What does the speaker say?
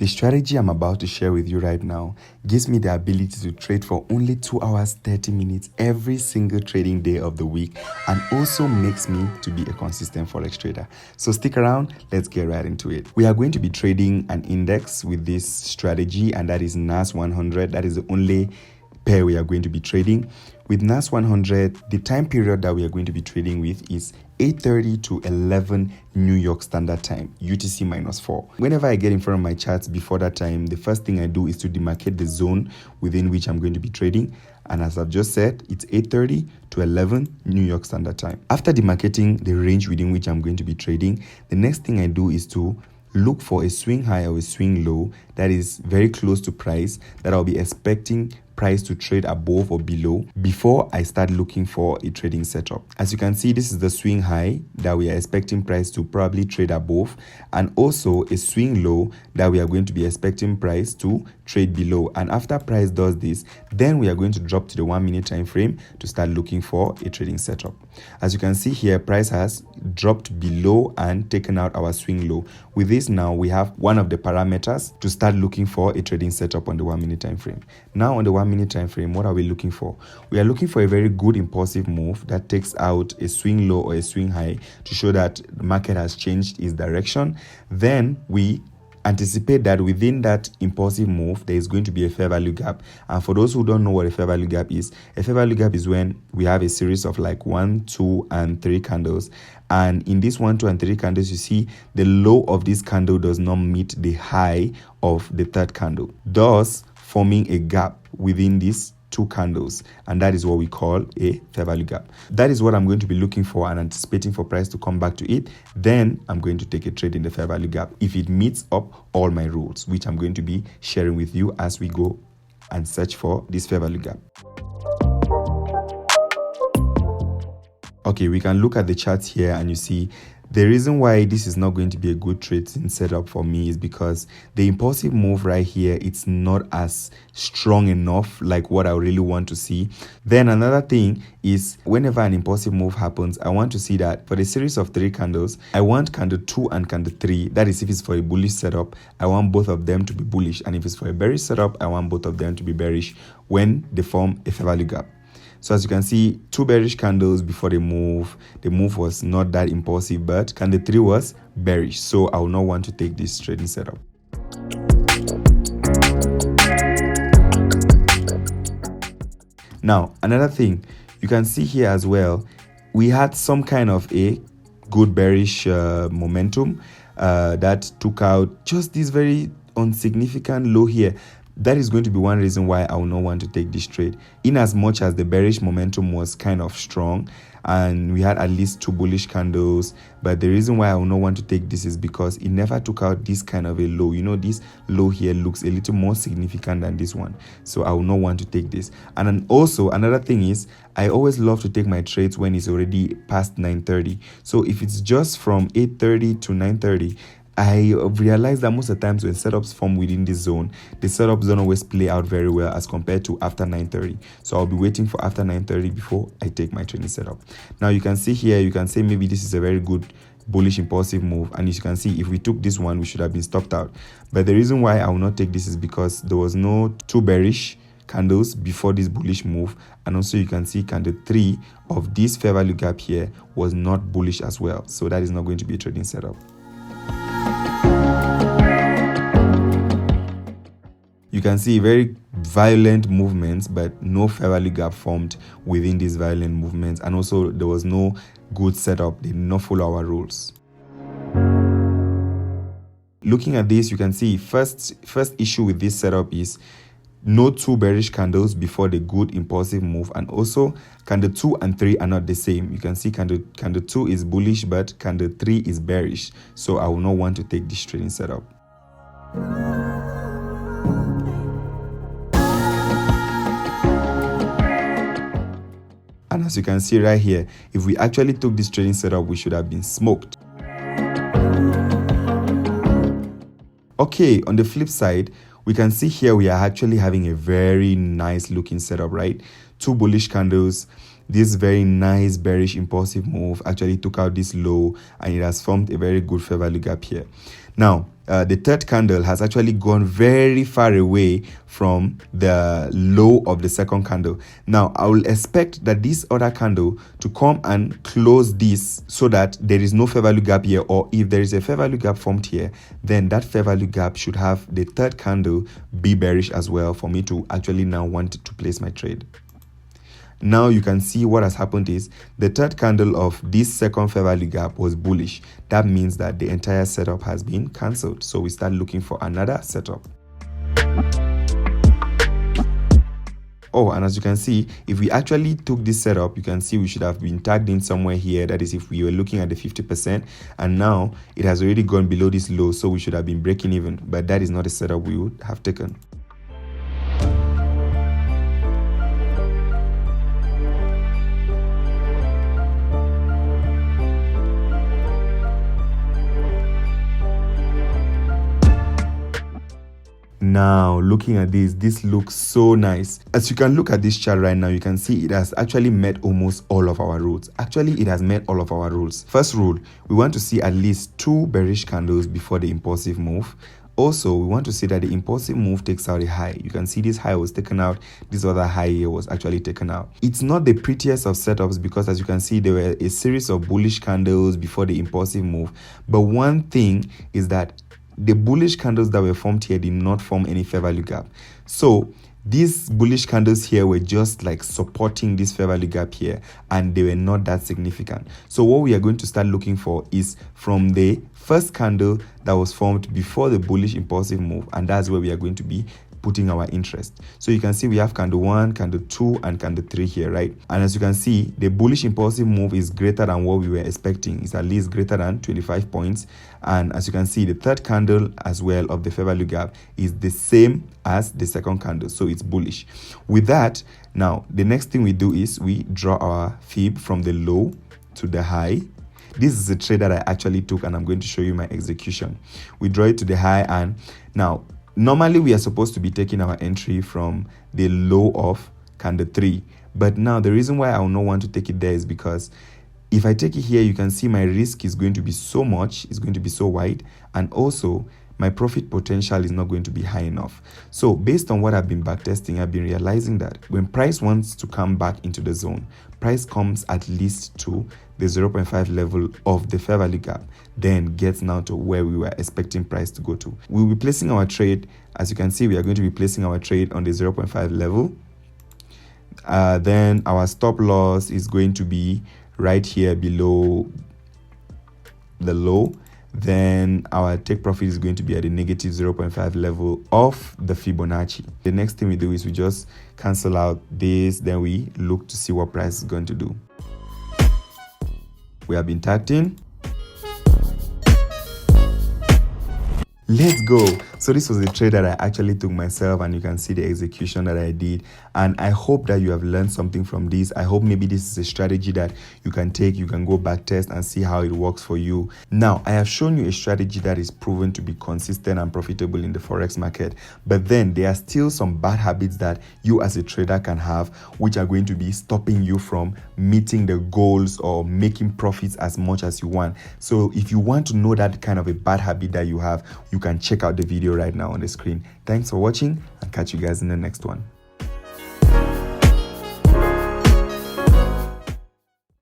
The strategy I'm about to share with you right now gives me the ability to trade for only 2 hours 30 minutes every single trading day of the week, and also makes me to be a consistent forex trader. So stick around, let's get right into it. We are going to be trading an index with this strategy, and that is NAS 100. That is the only pair we are going to be trading. With NAS 100, the time period that we are going to be trading with is 8:30 to 11 New York Standard Time, UTC -4. Whenever I get in front of my charts before that time, the first thing I do is to demarcate the zone within which I'm going to be trading. And as I've just said, it's 8:30 to 11 New York Standard Time. After demarcating the range within which I'm going to be trading, the next thing I do is to look for a swing high or a swing low that is very close to price, that I'll be expecting price to trade above or below before I start looking for a trading setup. As you can see, this is the swing high that we are expecting price to probably trade above, and also a swing low that we are going to be expecting price to trade below. And after price does this, then we are going to drop to the 1 minute time frame to start looking for a trading setup. As you can see here, price has dropped below and taken out our swing low. With this now, we have one of the parameters to start looking for a trading setup on the 1 minute time frame. Now on the 1 minute time frame, what are we looking for? We are looking for a very good impulsive move that takes out a swing low or a swing high to show that the market has changed its direction. Then we anticipate that within that impulsive move, there is going to be a fair value gap. And for those who don't know what a fair value gap is when we have a series of like 1, 2, and 3 candles. And in this 1, 2, and 3 candles, you see the low of this candle does not meet the high of the third candle, thus forming a gap within these 2 candles, and that is what we call a fair value gap. That is what I'm going to be looking for and anticipating for price to come back to it. Then I'm going to take a trade in the fair value gap if it meets up all my rules, which I'm going to be sharing with you as we go and search for this fair value gap. Okay, we can look at the charts here, and you see the reason why this is not going to be a good trading setup for me is because the impulsive move right here, it's not as strong enough like what I really want to see. Then another thing is, whenever an impulsive move happens, I want to see that for the series of 3 candles, I want candle 2 and candle 3. That is, if it's for a bullish setup, I want both of them to be bullish. And if it's for a bearish setup, I want both of them to be bearish when they form a fair value gap. So as you can see, 2 bearish candles before the move was not that impulsive, but candle 3 was bearish. So I will not want to take this trading setup. Now, another thing, you can see here as well, we had some kind of a good bearish momentum that took out just this very insignificant low here. That is going to be one reason why I will not want to take this trade. In as much as the bearish momentum was kind of strong and we had at least 2 bullish candles, but the reason why I will not want to take this is because it never took out this kind of a low. You know, this low here looks a little more significant than this one, so I will not want to take this. And then also another thing is, I always love to take my trades when it's already past 9:30. So if it's just from 8:30 to 9:30, I realize that most of the times when setups form within this zone, the setups don't always play out very well as compared to after 9:30. So I'll be waiting for after 9:30 before I take my trading setup. Now you can see here, you can say maybe this is a very good bullish impulsive move, and as you can see, if we took this one, we should have been stopped out. But the reason why I will not take this is because there was no 2 bearish candles before this bullish move, and also you can see candle 3 of this fair value gap here was not bullish as well. So that is not going to be a trading setup. You can see very violent movements, but no fair value gap formed within these violent movements. And also there was no good setup. They did not follow our rules. Looking at this, you can see first issue with this setup is no 2 bearish candles before the good impulsive move. And also candle 2 and 3 are not the same. You can see candle 2 is bullish, but candle 3 is bearish. So I will not want to take this trading setup. And as you can see right here, if we actually took this trading setup, we should have been smoked. Okay, on the flip side, we can see here we are actually having a very nice looking setup, right? 2 bullish candles. This very nice bearish impulsive move actually took out this low, and it has formed a very good fair value gap here. Now, the third candle has actually gone very far away from the low of the second candle. Now I will expect that this other candle to come and close this so that there is no fair value gap here, or if there is a fair value gap formed here, then that fair value gap should have the third candle be bearish as well for me to actually now want to place my trade. Now you can see what has happened is the third candle of this second fair value gap was bullish. That means that the entire setup has been cancelled. So we start looking for another setup. Oh, and as you can see, if we actually took this setup, you can see we should have been tagged in somewhere here. That is if we were looking at the 50%, and now it has already gone below this low, so we should have been breaking even, but that is not a setup we would have taken. Now looking at this looks so nice. As you can look at this chart right now, you can see it has actually met almost all of our rules. Actually, it has met all of our rules. First rule, we want to see at least 2 bearish candles before the impulsive move. Also, we want to see that the impulsive move takes out a high. You can see this high was taken out, this other high here was actually taken out. It's not the prettiest of setups because, as you can see, there were a series of bullish candles before the impulsive move. But one thing is that the bullish candles that were formed here did not form any fair value gap. So these bullish candles here were just like supporting this fair value gap here, and they were not that significant. So what we are going to start looking for is from the first candle that was formed before the bullish impulsive move, and that's where we are going to be putting our interest. So you can see we have candle 1, candle 2, and candle 3 here, right? And as you can see, the bullish impulsive move is greater than what we were expecting. It's at least greater than 25 points. And as you can see, the third candle as well of the fair value gap is the same as the second candle, so it's bullish. With that, now the next thing we do is we draw our fib from the low to the high. This is a trade that I actually took, and I'm going to show you my execution. We draw it to the high, and now normally we are supposed to be taking our entry from the low of candle 3, but now the reason why I will not want to take it there is because if I take it here, you can see my risk is going to be so much, it's going to be so wide, and also my profit potential is not going to be high enough. So based on what I've been backtesting, I've been realizing that when price wants to come back into the zone, price comes at least to the 0.5 level of the fair value gap, then gets now to where we were expecting price to go to. We'll be placing our trade, as you can see, we are going to be placing our trade on the 0.5 level. Then our stop loss is going to be right here below the low. Then our take profit is going to be at the negative 0.5 level of the Fibonacci. The next thing we do is we just cancel out this, then we look to see what price is going to do. We have been tagged in. Let's go. So this was a trade that I actually took myself, and you can see the execution that I did, and I hope that you have learned something from this. I hope maybe this is a strategy that you can take, you can go back test and see how it works for you. Now I have shown you a strategy that is proven to be consistent and profitable in the forex market, but then there are still some bad habits that you as a trader can have, which are going to be stopping you from meeting the goals or making profits as much as you want. So if you want to know that kind of a bad habit that you have, you can check out the video right now on the screen. Thanks for watching, and catch you guys in the next one.